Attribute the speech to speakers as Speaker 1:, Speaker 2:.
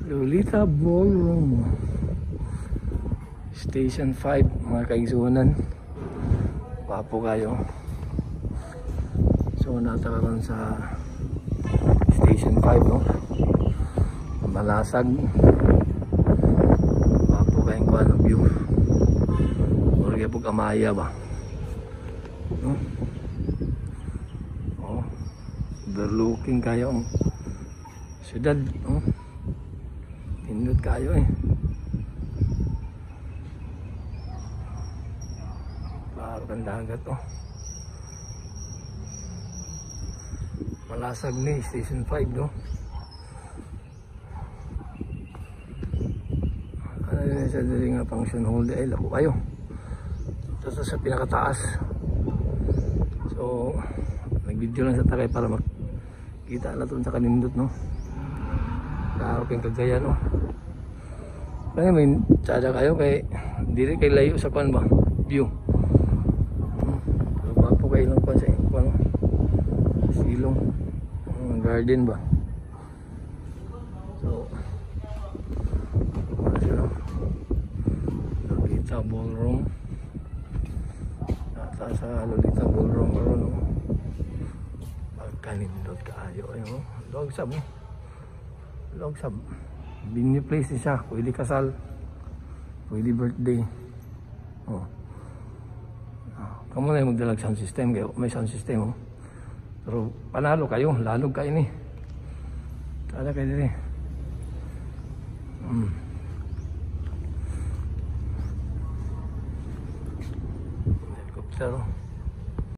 Speaker 1: Lolita Ballroom Station 5 mga kaigsunan. Wapo kayo. So natakaroon sa Station 5 no. Malasag. Wapo kayong kuha ng view. Or kaya po kamaya ba no? Oh, overlooking kayo ang syudad no? Pindot kayo eh. Klaro kang dagat oh. Malasag ni Station 5 no. Ano yun sa dali nga function hall ay lako kayo. Ito sa pinakataas. So nag-video lang sa takay para makita na ito sa kanindot no. Klaro kang kagaya no. Kaya may tsada kayo kay dili kay layo sa kuan ba view. So papo kayo lang kuan sa kuan silong garden ba. So ano Lolita Ballroom. Nata sa Lolita Ballroom karon no. Pagkanindot kaayo ayo. Dog sab. Dog sab. Venue place siya, pwede kasal, pwede birthday. Oh. Kamu na yung magdalag sound system, kayo may sound system oh. Pero panalo kayo, lalog kayo ni. Kada kayo din. Helicopter oh.